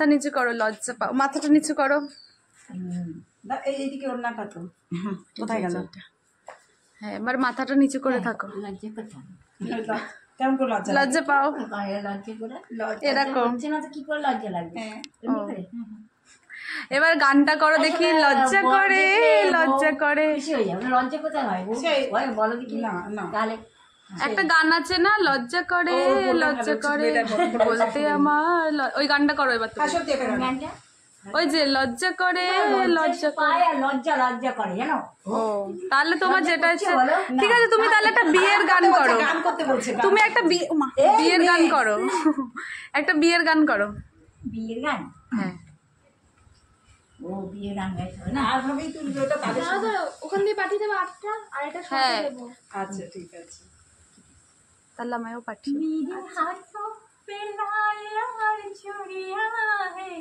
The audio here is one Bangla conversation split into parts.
মাথা নিচু করো, লজ্জা পাও, মাথাটা নিচু করো। এইদিকে ওড়নাটা তো কোথায় গেল? হ্যাঁ, এবার মাথাটা নিচু করে থাকো। কেমন করে লজ্জা পাও এরকম। এবার গানটা করো দেখি, লজ্জা করে লজ্জা করে। একটা গান আছে না, লজ্জা করে লজ্জা করে বলতে আমার, ওই গানটা করো এবার। ওই যে লজ্জা করে লজ্জা করে, লজ্জা লজ্জা করে জানো। ও তাহলে তোমার যেটা ইচ্ছে, ঠিক আছে তুমি তাহলে একটা বিয়ের গান করো। তুমি একটা বিয়ের গান করো, একটা বিয়ের গান করো। বিয়ের গান? হ্যাঁ। ও বিয়ের গান গাইতে হবে না? আর ভাবেই তুমি ওটা তাদের সাথে ওখান দিয়ে পাঠিয়ে দেবো 8টা, আর এটা সঙ্গে দেবো। আচ্ছা ঠিক আছে, তাহলে আমায়ও পাঠিয়ে। मेरे हाथों पे लाल लाल चूड़ियां है,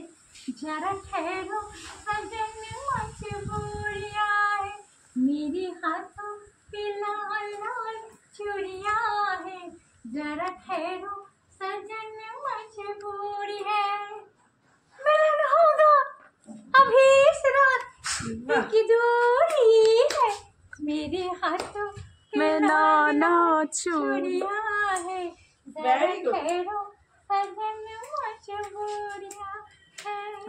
जरा ठहरो सजन मजबूरियां है। मेरे हाथों पे लाल लाल चूड़ियां है, जरा ठहरो सजन मजबूरी है। मिलन होगा अभी इस रात की दूरी है, मेरे हाथों मैं नाना चूड़ियां है, Very good.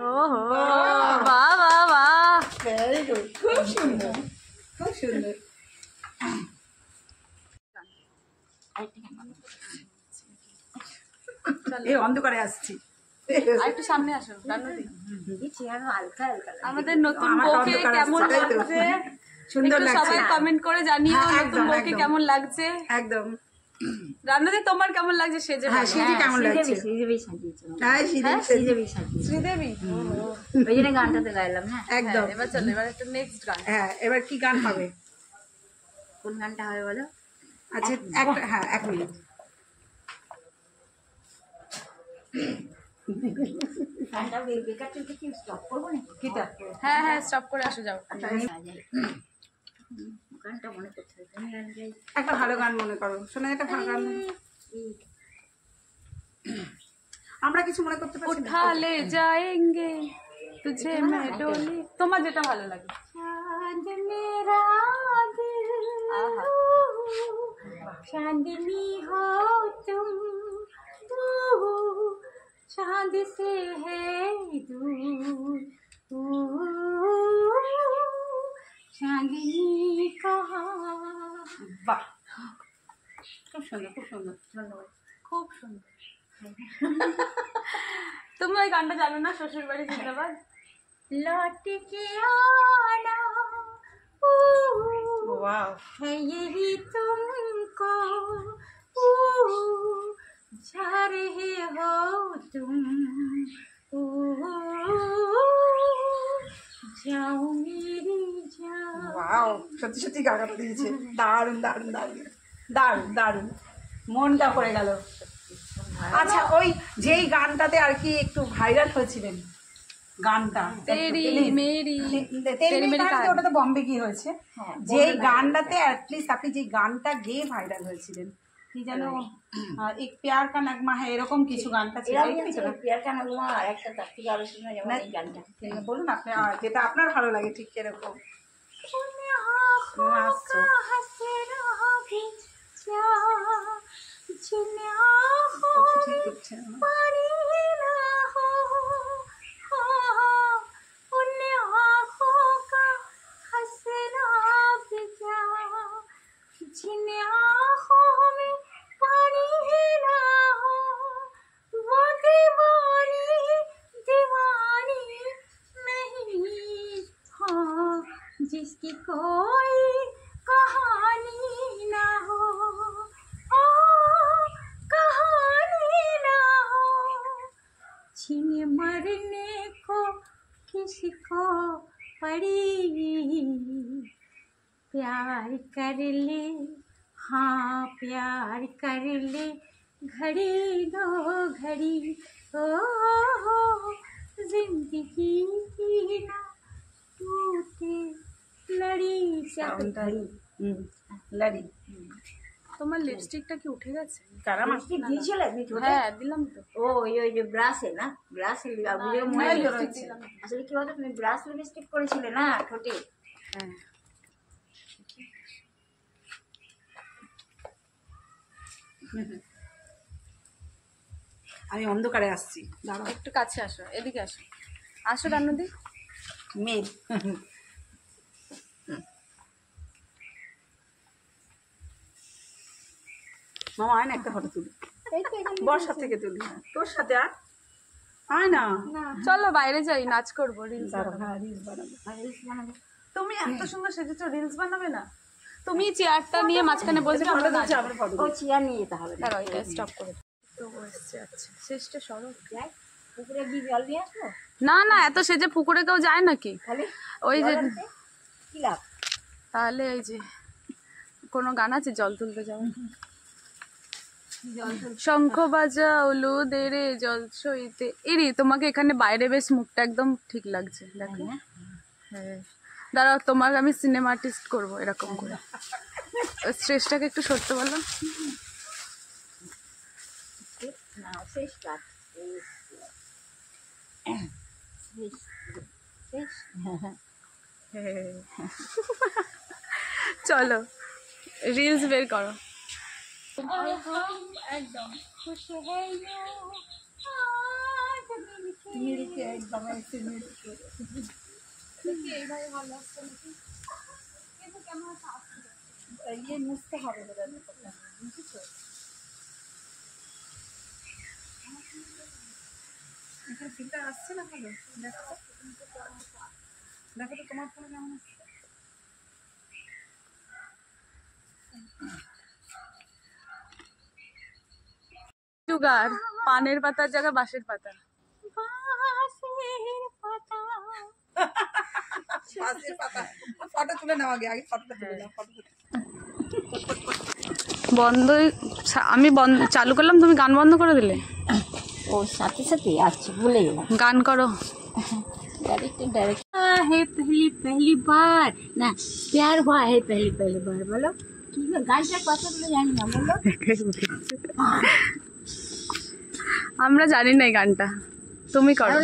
ओहो वाह वाह वाह, ভেরি গুড, খুব সুন্দর খুব সুন্দর। এই অন্ধকারে আসছি, আর একটু সামনে আসো। আমাদের নতুন আমার বউকে অন্ধকার কেমন আসছে, তাই তো? লাগছে সুন্দর একটু লাগছে। সবাই কমেন্ট করে জানিও, হ্যাঁ, নতুন একদম, বউকে একদম। কেমন লাগছে। একদম। রান্নাদি তোমার কেমন লাগছে সেজে? হ্যাঁ, সিঁড়ি কেমন লাগছে? শ্রীদেবী সাজিয়েছে, হ্যাঁ, সিঁড়ি শ্রীদেবী সাজিয়েছে, শ্রীদেবী। ওই জন্য গানটাতে গাইলাম। হ্যাঁ একদম। এবার চলো, এবার একটা নেক্সট গান। হ্যাঁ, এবার কি গান হবে? কোন গানটা হবে বলো? আচ্ছা হ্যাঁ, 1 মিনিট। গানটা বেকার চলতে কি স্টপ করবো না? কিটা? হ্যাঁ হ্যাঁ, স্টপ করে আসো, যাও। গানটা মনে করতে হবে, তুমি গান গাই। একটা ভালো গান মনে করো, শোনা একটা ভালো গান। আমরা কিছু মনে করতে পারছি না। উঠা লে যাएंगे तुझे मैं डोली, তোমার যেটা ভালো লাগে। चांद मेरा दिल, आहा। चांदनी हो तुम, तू चांद से है दूर, चांदनी कहाँ। বাহ, খুব সুন্দর খুব সুন্দর, ধন্যবাদ। খুব সুন্দর। তুমি ওই গানটা জানো না, শ্বশুর বাড়ি জিন্দাবাদ? लौट के आना ওয়াও, है यही तुमको, जा रहे हो तुम, जाओ मेरी जान। ওয়াও, সত্যি সত্যি গানটা দিয়েছে, দারুণ দারুণ দারুণ দারুণ দারুণ, মনটা পড়ে গেল। আচ্ছা, ওই যেই গানটাতে আর কি একটু ভাইরাল হয়েছিলেন, গানটা তেরি মেরি তেরি মেরি কাহানি, ওটা তো বম্বে গিয়ে হয়েছে। হ্যাঁ, যেই গানটাতে অ্যাটলিস্ট আপনি যে গানটা গেয়ে ভাইরাল হয়েছিলেন, কি যেন এক প্যার কা নগমা হ্যাঁ, এরকম কিছু গানটা ছিল, এই তো না? প্রিয়ার কানা গুমা আর একটা তার থেকে আরো শুনে যেমন এই গানটা। বলুন আপনি, যেটা আপনার ভালো লাগে ঠিক এরকম। उन आँखों का हंसना भी क्या, जिन आँखों में पानी ना हो, हाँ, उन आँखों का हंसना भी क्या, जिन आँखों में पानी ना हो, वो दीवानी दीवानी नहीं, हाँ, जिसकी कोई कहानी ना हो, ओ कहानी ना हो, जिन्हें मरने को किसी को पड़ी, प्यार कर ले, हाँ प्यार कर ले, घड़ी दो घड़ी, ओ जिंदगी ना टूटे लड़ी से সাউন্ডটা লড়ি, তোমার লিপস্টিকটা কি উঠে গেছে? তারা লিপস্টিক দিয়েছিলে আমি ঠোঁটে? হ্যাঁ দিলাম তো। ও ওই যে ব্রাশে না, ব্রাশে আসলে কি বলতো, তুমি ব্রাশ লিপস্টিক করেছিলে না ঠোঁটে। হ্যাঁ আমি অন্ধকারে আসছি, দাঁড়াও। একটু কাছে আসো, এদিকে আসো, আসো রানুদি। মেয়ে মামা আয় না একটা ফটো তুলি, বর্ষা থেকে তুলি তোর সাথে। আয় না, চলো বাইরে যাই, নাচ করবো, রিলস দাঁড়াও, হ্যাঁ রিলস বানাবো। তুমি এত সুন্দর সেজেছো, রিলস বানাবে না? তুমি চেয়ারটা নিয়ে মাঝখানে বসে আমরা ফটো তুলছি, আমরা ফটো ও চেয়ার নিয়ে যেতে হবে না। দাঁড়াও, এটা স্টপ করে দাও। তো বসছে, আচ্ছা শেষটা সরো। যাই, পুকুরে গিয়ে জল নিয়ে আসবো না না, এত সেজে পুকুরে কেউ যায় নাকি? তাহলে ওই যে জল আনতে কি লাভ? তাহলে এই যে কোনো গান আছে জল তুলতে যাও? শঙ্খ বাজাও লো দে রে জল সইতে। এরি তোমাকে এখানে বাইরে বেশ মুখটা একদম ঠিক লাগছে, দেখো। হ্যাঁ দাঁড়াও, তোমাকে আমি সিনেমা আর্টিস্ট করবো এরকম করে। স্ট্রেসটাকে একটু সরতে বলো। না শেষ কাজ, শেষ শেষ। চলো রিলস বের করো। একদম খুশ হয়ে আজ মিলকে একদম এসে মিলকে এইভাবে ভালো আসছে নাকি? কিন্তু কেমন একটা আসছে, ইয়ে মুছতে হবে বোধ হয়, বুঝেছো? এখানে ফিল্টার আসছে না ভালো, দেখো তো, দেখো তো তোমার ফোনে কেমন আসছে। সুগার, পানের পাতার জায়গা বাঁশের পাতা। বাঁশের পাতা। বাঁশের পাতা, ফটো তুলে নাও আগে, আগে ফটোটা তুলে নাও, ফটো তুলে। বন্ধ, আমি চালু করলাম, তুমি গান বন্ধ করে দিলে। ও সাথে সাথে আসছে, ভুলে গেলাম। গান করো। डायरेक्ट है पहली पहली बार ना, प्यार हुआ है पहली पहली बार। बोलो कि গানটার কথাগুলো জানি না, বলো। আমরা জানি না এই গানটা, তুমি করো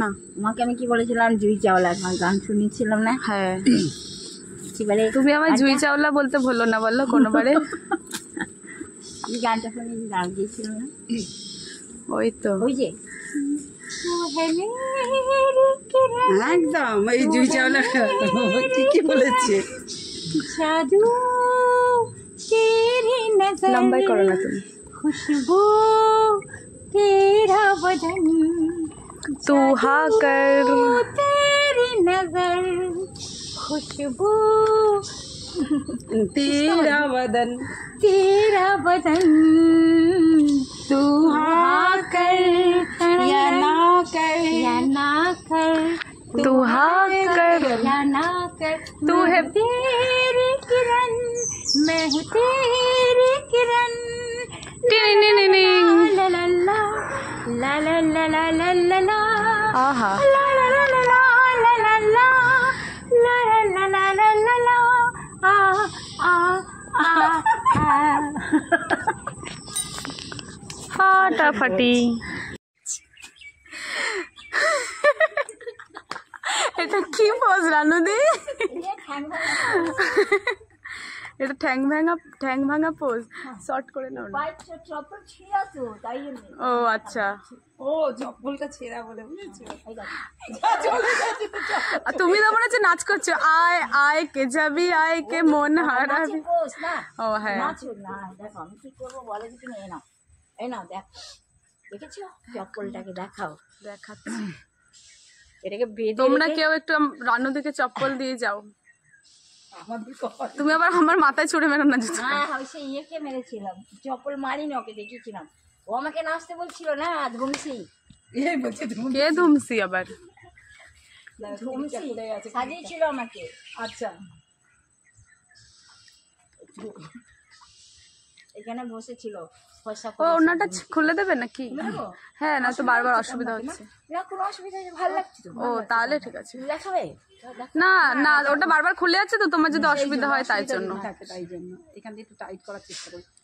না। তোমাকে আমি কি বলেছিলাম, জুই চাওলা গান শুনিয়েছিলাম না? হ্যাঁ কি বলে, তুমি আমার জুই চাওলা বলতে ভুলো না, বলো কোনোবারে। এই গানটা শুনে গান গিয়েছিল না? ওই তো, ওই যে একদম এই জুই চাওলা ঠিকই বলেছে। জাদু तेरी नजर, লম্বাই করো না তুমি। खुशबू तेरा बदन, तू हाँ कर, तेरी नजर, खुशबू तेरा बदन, तेरा बदन, तू हाँ कर या ना कर, या ना कर, तू हाँ कर, या ना कर। तू मैं है हूँ तेरी किरण, मैं हूँ तेरी किरण। टिनी नी नी नी। ला ला ला ला ला ला ला ला ला ला आहा, ला ला ला ला ला ला ला ला ला ला ला ला ला ला आ आ आ ফাটাফাটি। এটা কি পোজ রানুদি? এটা ঠ্যাং ভাঙা পোজ, শর্ট করে নাও না। চপ্পল ছিঁড়া তো, তাই জন্য। ও আচ্ছা, ও চপ্পলটা ছেঁড়া বলে, বুঝেছো? আর তুমি তো মনে হচ্ছে নাচ করছো, আয় আয় কে যাবি, আয় কে মন হারাবি। পোষ না, ও হ্যাঁ, নাচো না। দেখো আমি কি করবো বলো, যে তুমি এই নাও দেখ, দেখেছো চপ্পলটাকে দেখাও, দেখাচ্ছি। এটাকে বেঁধে তোমরা রেখে- কেউ একটু রানুদিকে চপ্পল দিয়ে যাও। আমাদের কপাল। তুমি আবার আমার মাথায় ছুড়ে মেরো না জুতো। হ্যাঁ আমি সেই ইয়েকে মেরেছিলাম, চপ্পল মারিনি, ওকে দেখিয়েছিলাম। ও আমাকে নাচতে বলছিল না, ধুমসি এই বলছে তুমি কে ধুমসি আবার? ধুমসি সাজিয়েছিল আমাকে। আচ্ছা, এখানে বসেছিল ফর্সা ও করে। ওনাটা খুলে দেবে নাকি? হ্যাঁ, না তো বারবার অসুবিধা হচ্ছে। না কোনো অসুবিধা নেই, ভালো লাগছে তো। ও তাহলে ঠিক আছে। দেখাবে না না, ওটা বারবার খুলে যাচ্ছে তো, তোমার যদি অসুবিধা হয় তাই জন্য। থাকে, তাই জন্য এখান দিয়ে একটু টাইট করার চেষ্টা করি।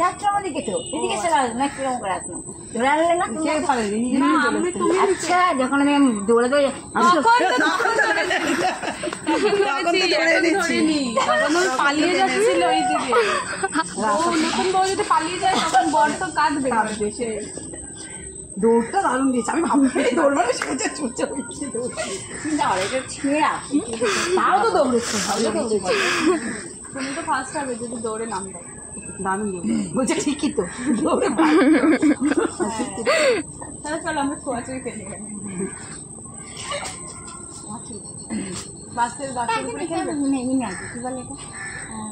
যাচ্ছ আমাদেরকে তো এদিকে চলে আসবে না, কিরকম করে আসলো ধরে আনলে না তুমি? আচ্ছা যখন আমি দৌড়ে দৌড়ে পালিয়ে যাচ্ছিল ওই দিকে, নতুন বউ যদি পালিয়ে যায় তখন বর তো কাঁদবে। দৌড়টা দারুণ দিয়েছে, আমি ভাবছি দৌড়বো না, সোজা চুচে উঠছে চিন্তা করে এটা ছিঁড়ে আসি, তাও তো দৌড়েছে, দৌড়েছে তুমি তো ফার্স্ট হবে যদি দৌড়ে নাম দেয়। দারুণ দৌড়ে বলছে ঠিকই তো দৌড়ে তাহলে চলো আমরা ছোঁয়াছুঁই খেলে গেলাম। বাসের উপরে খেলবে? নেই না কি বলে এটা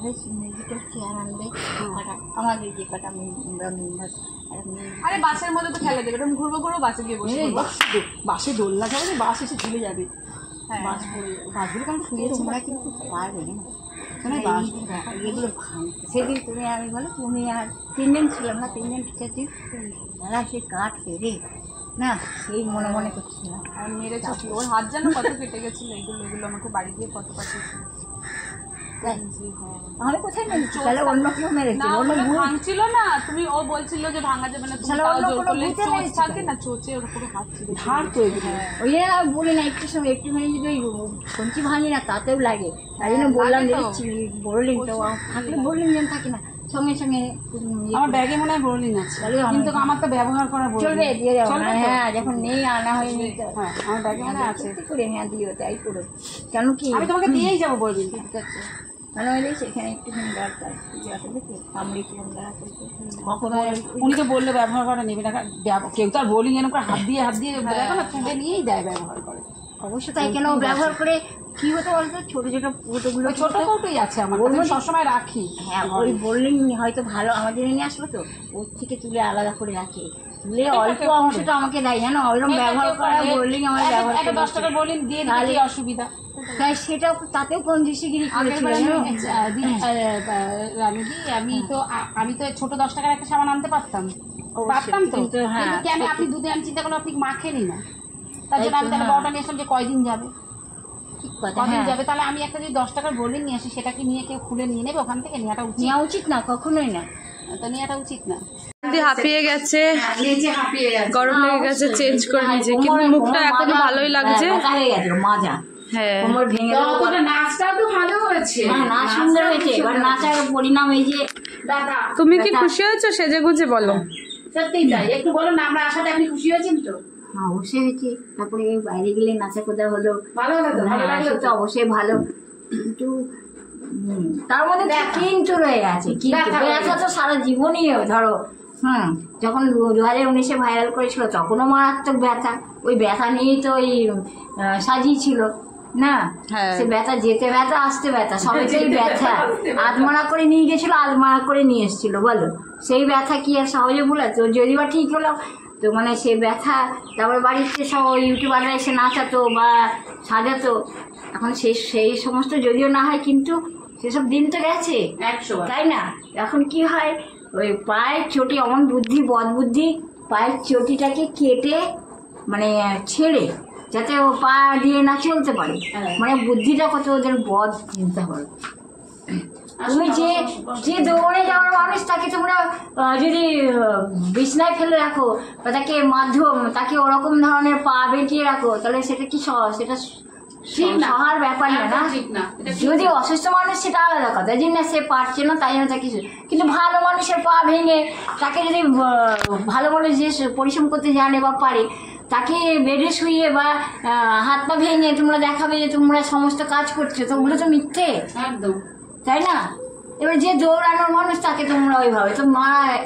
বেশ মিউজিক্যাল চেয়ার আনবে কটা আমাদের যে কটা মেম্বার। আরে বাসের মধ্যে তো খেলা দেবে, এরকম ঘুরবো ঘুরবো বাসে গিয়ে বসে পড়বো। বাসে দোলনা যাবে, বাস এসে ঝুলে যাবে, হ্যাঁ বাস পড়ে বাসগুলো কেমন শুয়েছে তোমরা কিন্তু পারবে না এগুলো ভাঙতে। সেদিন তুমি আমি বলো তুমি আর 3 দিন ছিলাম না, 3 দিন টিচারটি মেলা সে কাঠ ফেরে না, সেই মনে মনে করছিলাম। আর মেরেছে কি, ওর হাত যেন কত কেটে গেছিল, এগুলো আমাকে বাড়ি দিয়ে কত পাঠিয়েছিল। তাহলে কোথায় মেরেছি? তাহলে অন্য কেউ মেরেছে, না অন্য ওগুলো ভূত। ভাঙছিল না, তুমি ও বলছিল যে ভাঙা যাবে না, তুমি তাহলে তাও অন্য জোর কোনো করলে ভূতে চোচ মেরেছে থাকে না, চোচে ওর পুরো হাত ছিল ধার তো এগুলো। ওই জন্য আমি বলি না একটু সময় একটুখানি যদি ওই কঞ্চি ভাঙি না তাতেও লাগে, তাই জন্য বললাম লাগে তো। দেখছি বললিন তো থাকলে বললিন যেন থাকে না সঙ্গে সঙ্গে আমার ব্যাগে মনে হয় বড়লিন আছে, তাহলে আমার- কিন্তু আমার তো ব্যবহার করা চলবে দিয়ে দেবো চলবে না। তো? হ্যাঁ যখন নেই আনা হয়নি তো হ্যাঁ আমার ব্যাগে মনে হয় আছে, সত্যি করে হ্যাঁ দিও তাই করো। কেন কি আমি তোমাকে দিয়েই যাবো বলবিন। ঠিক আছে ভালো হলে সেখানে একটুখানি দরকার আছে দেখি কামড়ি কিরম দেওয়া করতে কখনো উনি তো বললে ব্যবহার করা নেবে না, কেউ তো আর বোলিং এরকম করে হাত দিয়ে দেখো না তুলে নিয়েই দেয় ব্যবহার করে। অবশ্য তাই কেন ব্যবহার করে কি হতো বলতো ছোট ছোট ফুটোগুলো ওই ছোট কৌটোই আছে আমার কাছে, আমি সবসময় রাখি। হ্যাঁ ওই বললেন হয়তো ভালো আমাদের নিয়ে আসলো তো ওর থেকে তুলে আলাদা করে রাখে, তুলে অল্প অংশটা আমাকে দেয় জানো, ওইরকম ব্যবহার করা বললেন আমার ব্যবহার একটা করে 10 টাকা বলিন দিয়ে দিলে কি অসুবিধা? তাই সেটা তাতেও কঞ্জুসিগিরি করেছিল জানো। আমি তো ছোট 10 টাকার একটা সাবান আনতে পারতাম তো, কিন্তু হ্যাঁ, কিন্তু কি আপনি দুধে আমি চিন্তা করলাম আপনি মাখেনি না, তার জন্য আমি তাহলে বড়টা নিয়ে আসলাম যে কয়দিন যাবে, ঠিক কথা কদিন হ্যাঁ যাবে। তাহলে আমি একটা যদি 10 টাকার বোলিং নিয়ে আসি সেটা কি নিয়ে কেউ খুলে নিয়ে নেবে ওখান থেকে? নেওয়াটা উচিত, নেওয়া উচিত না কখনোই না। তো নেওয়াটা উচিত না। দিদি হাঁপিয়ে গেছে, নিচে হাঁপিয়ে গেছে, গরম লেগে গেছে, চেঞ্জ করে নিয়েছে, কিন্তু মুখটা এখনো ভালোই লাগছে। হয়ে গেছে মাজা হ্যাঁ কোমর ভেঙে গেল। নাচটাও তো ভালো হয়েছে, হ্যাঁ নাচ সুন্দর হয়েছে, এবার নাচার পরিণাম এই যে দাদা তুমি কি খুশি হয়েছো সেজে গুজে বলো? সত্যি তাই, একটু বলো না আমরা আসাতে আপনি খুশি হয়েছেন তো? অবশ্যই হয়েছে। তারপরে বাইরে গেলে নাচা কোদা হলো, ভালো হলো তো, ভালো লাগলো তো অবশ্যই ভালো, কিন্তু তার মধ্যে কিন্তু রয়ে গেছে, কিন্তু ব্যথা তো সারা জীবনই ধরো যখন 2019-এ ভাইরাল করেছিল তখনও মারাত্মক ব্যথা, ওই ব্যথা নিয়েই তো ওই সাজিয়েছিল না, সে ব্যথা যেতে ব্যথা আসতে ব্যথা সবাইতেই ব্যথা, আধমারা করে নিয়ে গেছিল আধমারা করে নিয়ে এসেছিল বলো, সেই ব্যথা কি আর সহজে ভুলা? তো যদি বা ঠিক হলো তো মানে সে ব্যথা, তারপরে বাড়িতে সব ইউটিউবাররা এসে নাচাতো বা সাজাতো, এখন সেই সমস্ত যদিও না হয় কিন্তু সেসব দিন তো গেছে 100 তাই না? এখন কি হয় ওই পায়ের চটি অমন বুদ্ধি বদ বুদ্ধি পায়ের চটিটাকে কেটে মানে ছেড়ে যাতে ও পা দিয়ে না চলতে পারে, মানে বুদ্ধিটা কত ওদের বদ চিন্তা করে। তুমি যে দৌড়ে যাওয়ার মানুষ তাকে তোমরা যদি বিছনায় ফেলে রাখো বা তাকে ওরকম ধরনের পা বেঁকিয়ে রাখো তাহলে সেটা কি সেটা সহার ব্যাপার না। যদি অসুস্থ মানুষ সেটা আলাদা কথা, যে না সে পারছে না তাই জন্য তাকে, কিন্তু ভালো মানুষের পা ভেঙে তাকে যদি ভালো মানুষ যে পরিশ্রম করতে জানে বা পারে তাকে বেডে শুয়ে বা হাত পা ভেঙে তোমরা দেখাবে যে তোমরা সমস্ত কাজ করছো, তো ওগুলো তো মিথ্যে একদম, তাই না? এবার যে দৌড়ানোর মানুষ তাকে তোমরা ওইভাবে তো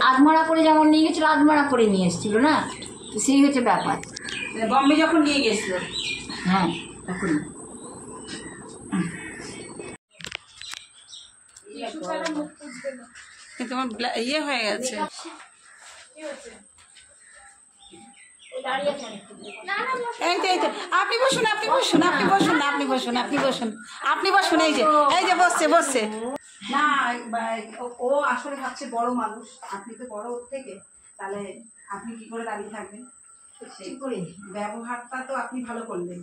আধমারা করে যেমন নিয়ে গেছিল আধমারা করে নিয়ে এসেছিল না, তো সেই হচ্ছে ব্যাপার। বম্বে যখন নিয়ে গেছিল হ্যাঁ তখন কিন্তু আমার ইয়ে হয়ে গেছে। এই তো আপনি বসুন এই যে বসছে না, ও আসলে ভাবছে বড় মানুষ, আপনি তো বড় ওর থেকে, তাহলে আপনি কি করে দাঁড়িয়ে থাকবেন? সেই করে ব্যবহারটা তো আপনি ভালো করলেন,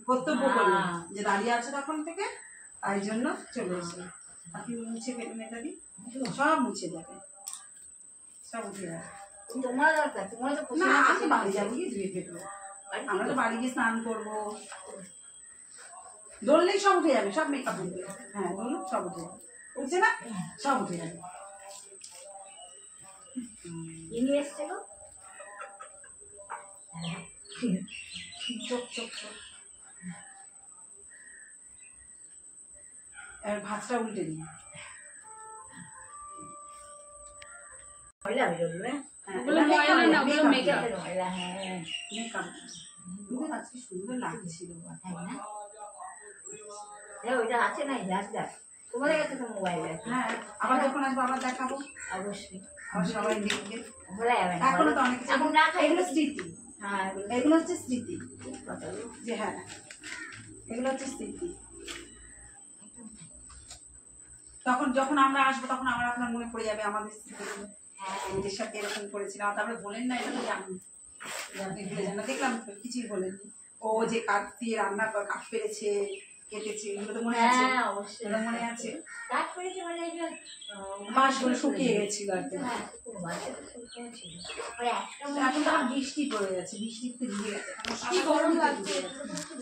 কর্তব্য করলেন যে দাঁড়িয়ে আছে তখন থেকে, তাই জন্য চলে এসে আপনি মুছে ফেলুন, এটা দিন সব মুছে যাবে। সব উঠে যাবে। তোমার দরকার, তোমার তো না পছন্দ আমি বাড়ি যাবো গিয়ে ধুয়ে ফেলবো, আমরা তো বাড়ি গিয়ে স্নান করবো, দৌড়লেই সব উঠে যাবে, সব মেকআপ উঠবে। হ্যাঁ বলুন সব উঠে যাবে, উঠছে না সব উঠে যাবে। নিয়ে এসছে গো। চোখ চোখ চোখ। এবার ভাতটা উল্টে দিই। ময়লা বেরোলো, হ্যাঁ ওগুলো ময়লা না, ওগুলো মেকআপ। ময়লা, হ্যাঁ মেকআপ আজকে সুন্দর লাগছিল। তাই না? ওইটা আছে না, দেখ দেখ তোমাদের কাছে তো মোবাইল আছে। হ্যাঁ আবার যখন আসবো আবার দেখাবো, অবশ্যই আবার সবাই দেখবে। ভোলা যাবে না, এখনো তো অনেক কিছু, এখন না খাই এগুলো স্মৃতি, হ্যাঁ এগুলো হচ্ছে স্মৃতি, কথা বলো। যে হ্যাঁ এগুলো হচ্ছে স্মৃতি। তখন যখন আমরা আসবো তখন আবার আপনার মনে পড়ে যাবে আমাদের স্মৃতিগুলো, আমাদের সাথে এরকম করেছিলাম। তারপরে বলেন না এটা তো জানি, আপনি ভুলে যান না, দেখলাম তো কিছুই বলেননি। ও যে কাঠ দিয়ে রান্না কাঠ পেরেছে, কেটেছে, এগুলো তো মনে আছে? হ্যাঁ অবশ্যই এগুলো মনে আছে? কাজ করেছে মানে এটা বাঁশগুলো শুকিয়ে গেছিল আর কি। হ্যাঁ শুকনো বাচ্চা তো শুকনো ছিল, ওই একটা এখন তো আবার বৃষ্টি পড়ে যাচ্ছে, বৃষ্টিতে ভিজে গেছে, কি গরম লাগছে।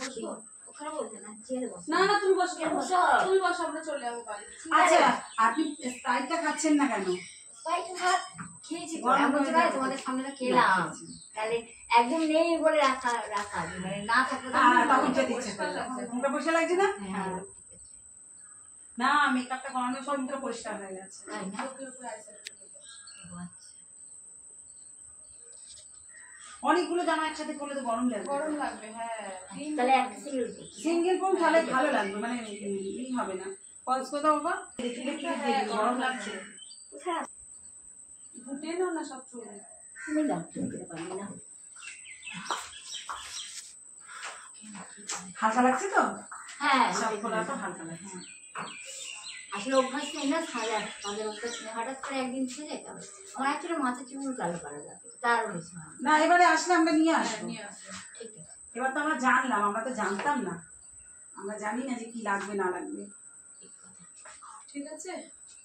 বসবো ওখানে বলতে না চেয়ারে বসো। না না তুমি বসো, কেন বসো? তুমি বসো, আমরা চলে যাবো বাড়ি। আচ্ছা আপনি স্প্রাইটটা খাচ্ছেন না কেন? স্প্রাইট ভাত খেয়েছি তো, গরম এমন করে জায়গায় দাও। তোমাদের সামনে তো খেলাম, খেয়েছি। তাহলে একদম নেই বলে রাখা রাখা মানে না থাকলে তো তখন যেতে ইচ্ছে করে। মুখটা পরিষ্কার লাগছে না? হ্যাঁ না মেকআপটা করানোর পর মুখটা পরিষ্কার হয়ে গেছে। তাই না? অনেকগুলো জামা একসাথে পরলে তো গরম লাগবে। গরম লাগবে, হ্যাঁ। তাহলে একটা সিঙ্গেল সিঙ্গেল পরুন তাহলে ভালো লাগবে, মানে ই হবে না। পজ কোথাও বাবা দেখলে কি গরম লাগছে। কোথায় ঘুটে নাও না সব চুল। নিলাম চলতে পারবি না। হালকা লাগছে তো? হ্যাঁ সব খোলা তো হালকা লাগছে। আসলে অভ্যাস নেই না সারা তাদের অভ্যাস নেই, হঠাৎ করে একদিন ছেড়ে যেতে হবে। আমার অ্যাকচুয়ালি মাথা চুল কালো করা যাবে, তারও বেশি হয় না এবারে আসলে আমরা নিয়ে আসবো। নিয়ে আসো। ঠিক আছে এবার তো আমরা জানলাম, আমরা তো জানতাম না, আমরা জানি না যে কি লাগবে না লাগবে। ঠিক কথা, ঠিক আছে,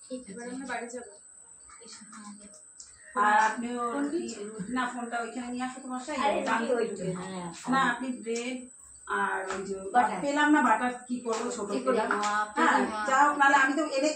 ঠিক এবার আছে। আমরা বাড়ি যাবো। আর আপনিও না ফোনটা ওইখানে নিয়ে আসো তোমার সাথে। আরে দিদি ওই তো, হ্যাঁ না আপনি ব্রেড আর ওই যে Butter। পেলাম না বাটার, কি করবো ছোট কি করে? পেলাম। হ্যাঁ যা হোক, নাহলে আমি তো এনে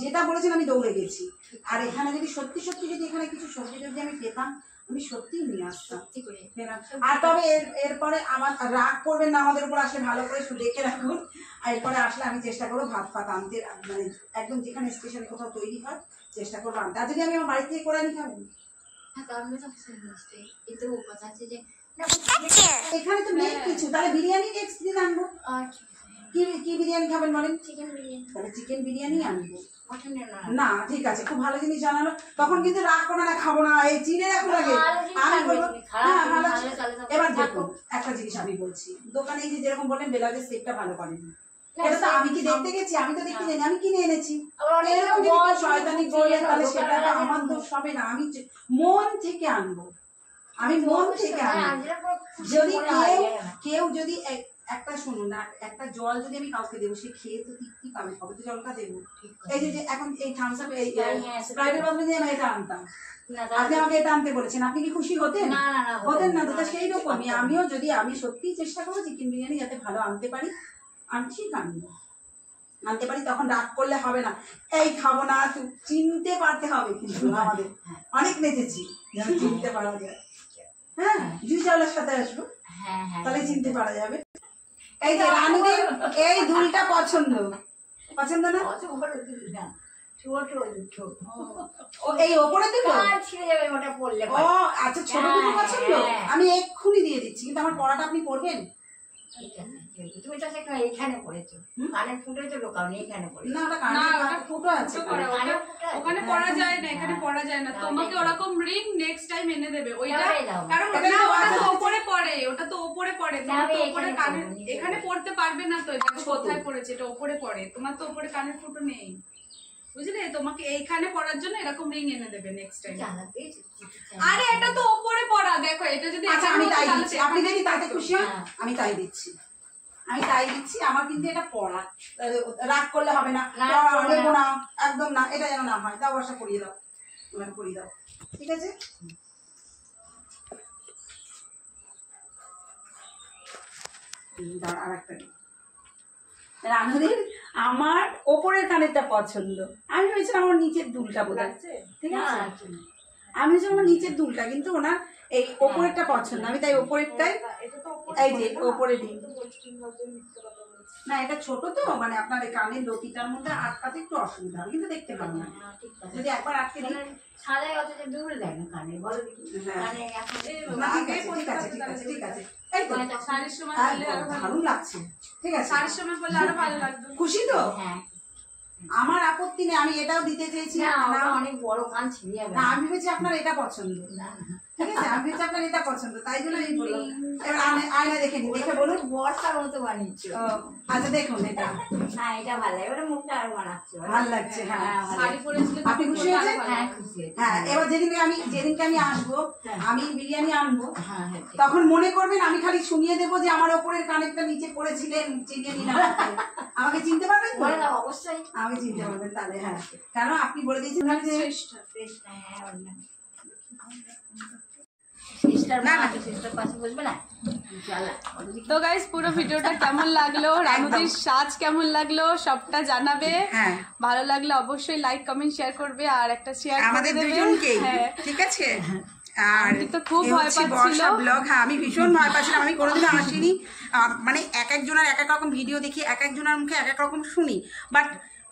যেটা বলেছেন আমি দৌড়ে গেছি। আর এখানে যদি সত্যি সত্যি যদি এখানে কিছু সবজি যদি আমি পেতাম আমি সত্যিই নিয়ে আসতাম। সত্যি করে পেলাম। আর তবে এরপরে আমার রাগ করবেন না আমাদের উপর, আসলে ভালো করে দেখে রাখুন। আর এরপরে আসলে আমি চেষ্টা করবো ভাত ফাত আনতে, মানে একদম যেখানে স্পেশালি কোথাও তৈরি হয় চেষ্টা করবো আনতে। আর যদি আমি আমার বাড়ি থেকে করে আনি খাবো, হ্যাঁ তো আমি তো বুঝতে কিন্তু কথা আছে যে না এখানে তো নেই কিছু, তাহলে বিরিয়ানি নেক্সট দিন আনবো। আর কি বিরিয়ানি খাবেন বলেন? চিকেন বিরিয়ানি তাহলে চিকেন বিরিয়ানি আনবো। মটনের না না ঠিক আছে, খুব ভালো জিনিস জানালো। তখন কিন্তু রাগ করো না, খাবো না, এই চিনে রাখো আগে। আমি বলবো হ্যাঁ ভালো। এবার দেখুন একটা জিনিস আমি বলছি, দোকানে এই যে যেরকম বললেন ব্লাউজের সেটটা ভালো করেনি, এটা তো আমি কি দেখতে গেছি? আমি তো দেখতে জানি, আমি কিনে এনেছি। এরকম যদি কেউ শয়তানি করলে তাহলে সেটা তো আমার দোষ হবে না। আমি মন থেকে আনবো, আমি মন থেকে আনবো। যদি কেউ যদি একটা শুনুন না, একটা জল যদি আমি কাউকে দেবো, সে খেয়ে তো তৃপ্তি পাবে, তবে তো জলটা দেবো। এই যে এখন এই থামস আপ এই স্প্রাইটের বদলে দিয়ে আমি এটা আনতাম, আপনি আমাকে এটা আনতে বলেছেন, আপনি কি খুশি হতেন? হতেন না তো। সেই রকমই আমিও, যদি আমি সত্যি চেষ্টা করবো চিকেন বিরিয়ানি যাতে ভালো আনতে পারি, আমি ঠিক আনতে পারি, তখন রাগ করলে হবে না। এই খাবো না, চিনতে পারতে হবে। কিন্তু আমাদের অনেক নেচেছি যেন চিনতে পারা যায়। হ্যাঁ জুই চাওলার সাথে আসবো, হ্যাঁ হ্যাঁ তাহলে চিনতে পারা যাবে। এই যে রানুদের এই দুলটা পছন্দ না? ও এই ওপরে দেবো? ও আচ্ছা, ছোট দুটো পছন্দ, আমি এক্ষুনি দিয়ে দিচ্ছি। কিন্তু আমার পড়াটা আপনি পড়বেন? তুমি তো এখানে পড়েছো, কানের ফুটে তো লোকাওনি, এখানে পড়েছো। না ওটা কানে ফুটো আছে। ওখানে পড়া যায় না, এখানে পড়া যায় না। তোমাকে ওরকম রিং নেক্সট টাইম এনে দেবে ওইটা, কারণ ওটা তো উপরে পড়ে, ওটা তো উপরে পড়ে। তোমার তো উপরে কানের এখানে পড়তে পারবে না তো, এটা কোথায় পড়েছে, এটা উপরে পড়ে। তোমার তো উপরে কানের ফুটো নেই, বুঝলে? তোমাকে এইখানে পড়ার জন্য এরকম রিং এনে দেবে নেক্সট টাইম। আরে এটা তো উপরে পড়া, দেখো এটা যদি আমি তাই দিচ্ছি, আপনি যদি তাতে খুশি হন আমি তাই দিচ্ছি, আমার কিন্তু এটা পড়া, রাগ করলে হবে না, দেবো না একদম না, এটা যেন না হয়। দাও বর্ষা পড়িয়ে দাও, পড়িয়ে দাও। ঠিক আছে? দাঁড়া, আরেকটা দিই। রানুদির আমার ওপরের কানেরটা পছন্দ। আমি ভেবেছিলাম আমার নিচের দুলটা বোধ আছে, ঠিক আছে? আমি ভেবেছিলাম আমার নিচের দুলটা, কিন্তু ওনার এই ওপরেরটা পছন্দ। আমি তাই ওপরেরটাই, এই যে ওপরে দিই। না এটা ছোট তো, মানে আপনার এই কানের লতিটার মধ্যে আটকাতে একটু অসুবিধা হবে, কিন্তু দেখতে পাবেন না যদি একবার আটকে দিই। সাদায় অত যে দুল দেয় না কানে, বলো দেখি। কানে এখন না, ঠিক আছে, ঠিক আছে, ঠিক আছে। এই তো শাড়ির সময় আর পরলে আরো ভালো। দারুণ লাগছে, ঠিক আছে? শাড়ির সময় পরলে আরো ভালো লাগবে। খুশি তো? হ্যাঁ, আমার আপত্তি নেই, আমি এটাও দিতে চেয়েছি। না, না, ওটা অনেক বড় কান ছিঁড়ে যাবে। না, আমি ভেবেছি আপনার এটা পছন্দ, ঠিক আছে? আমি ভেবেছি আপনার এটা পছন্দ, তাই জন্য আমি বললাম। এবার আয়না দেখে নিন, দেখে বলুন। বর্ষার মতো বানিয়েছো। ও, আচ্ছা দেখুন এটা না, এটা ভালো লাগে, ওটা মুখটা আরো বানাচ্ছে। ভালো লাগছে। হ্যাঁ, ভালো শাড়ি লাগছে। পরেছিলে আপনি খুশি হয়েছেন? হ্যাঁ, খুশি হয়েছি। হ্যাঁ, এবার যেদিনকে আমি আসবো, আমি বিরিয়ানি আনবো, হ্যাঁ, হ্যাঁ, ঠিক। তখন মনে করবেন আমি খালি শুনিয়ে দেবো যে আমার ওপরের কানেরটা নিচে পড়েছিলেন, চিনিয়ে নিলাম। আমাকে চিনতে পারবেন তো? বলে দাও, অবশ্যই। আমাকে চিনতে পারবেন তাহলে। হ্যাঁ, কারণ আপনি বলে দিয়েছেন তাহলে যে হ্যাঁ, বললাম। সিস্টার না, মা না। সিস্টার পাশে বসবে না? চলো, ওটা দেখি। তো গাইস পুরো ভিডিওটা কেমন লাগলো, রানুদির সাজ কেমন লাগলো সবটা জানাবে। হ্যাঁ। ভালো লাগলে অবশ্যই লাইক কমেন্ট শেয়ার করবে, আর একটা শেয়ার করে আমাদের দেবে। দুজনকেই, হ্যাঁ। ঠিক আছে? আর আমি তো খুব এ ভয় হচ্ছে পাচ্ছিল। বর্ষা ব্লগ। হ্যাঁ, আমি ভীষণ ভয় পাচ্ছিলাম, আমি কোনোদিনও আসিনি। মানে এক একজনের এক এক রকম ভিডিও দেখি, এক একজনের মুখে এক এক রকম শুনি, বাট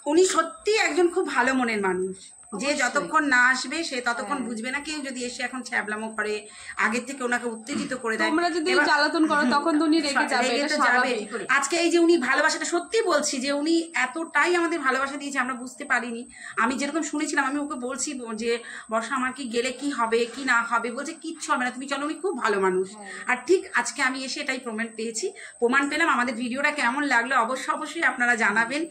উনি সত্যি একজন খুব ভালো মনের মানুষ। যে যতক্ষণ না আসবে সে ততক্ষণ বুঝবে না। কেউ যদি এসে এখন ছ্যাবলামো করে, আগের থেকে ওনাকে উত্তেজিত করে দেয়, তোমরা যদি এবার- জ্বালাতন করো তখন তো উনি রেগে যাবে, রেগে এটা তো যাবে। স্বাভাবিক। আজকে এই যে উনি ভালোবাসাটা, সত্যি বলছি যে উনি এতটাই আমাদের ভালোবাসা দিয়েছে, আমরা বুঝতে পারিনি। আমি যেরকম শুনেছিলাম, আমি ওকে বলছি যে বর্ষা আমার কি গেলে কি হবে কি না হবে, বলছে কিচ্ছু হবে না, তুমি চলো। উনি খুব ভালো মানুষ। আর ঠিক আজকে আমি এসে এটাই প্রমাণ পেলাম। আমাদের ভিডিওটা কেমন লাগলো অবশ্যই আপনারা জানাবেন,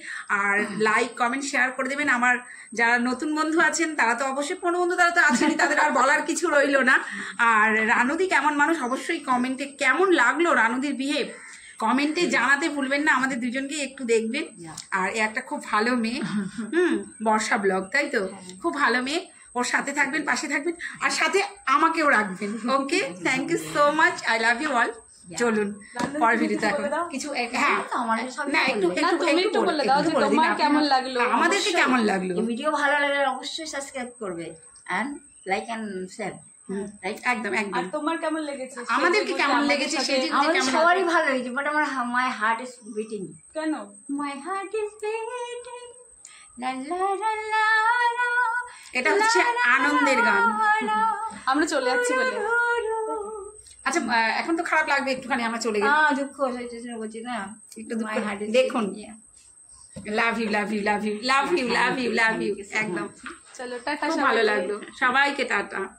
আর লাইক কমেন্ট শেয়ার করে দেবেন। আমার যারা নতুন বন্ধু আছেন তারা তো অবশ্যই, পুরনো বন্ধু তারা তো আছেনই, তাদের আর বলার কিছু রইলো না। আর রানুদি কেমন মানুষ অবশ্যই কমেন্টে, কেমন লাগলো রানুদির বিহেভ কমেন্টে জানাতে ভুলবেন না। আমাদের দুজনকে একটু দেখবেন। আর এ একটা খুব ভালো মেয়ে, বর্ষা ব্লগ, তাই তো? খুব ভালো মেয়ে। ওর সাথে থাকবেন, পাশে থাকবেন, আর সাথে আমাকেও রাখবেন। Okay, thank you so much, I love you all. চলুন পরের ভিডিওতে এখন কিছু হ্যাঁ তো আমার সবই না, একটু বললে। না, তুমি একটু বলে দাও যে বলে দিন তোমার আপনি। কেমন লাগলো। আমাদেরকে কেমন লাগলো? এই ভিডিও ভালো লাগলে অবশ্যই সাবস্ক্রাইব করবে and like and share. Right, একদম আর একদম। তোমার কেমন লেগেছে? আমাদেরকে সেটা কেমন বলি, লেগেছে আমাদের সেটা সাথে- আমাদের কেমন সবারই ভালো লেগেছে, বাট আমার মাই হার্ট ইজ বিটিং। কেন? My heart is beating. লা লা লা লা লা। এটা হচ্ছে আনন্দের গান। আমরা চলে যাচ্ছি বলে। আচ্ছা, এখন তো খারাপ লাগবে একটুখানি, আমরা চলে গেলাম। দুঃখ হয়েছে বলছি না, একটু দুঃখ। মাই হার্ট ইজ দেখুন, love you love you love you love you love you love you, একদম চলো টাটা, খুব ভালো লাগলো। সবাইকে টাটা।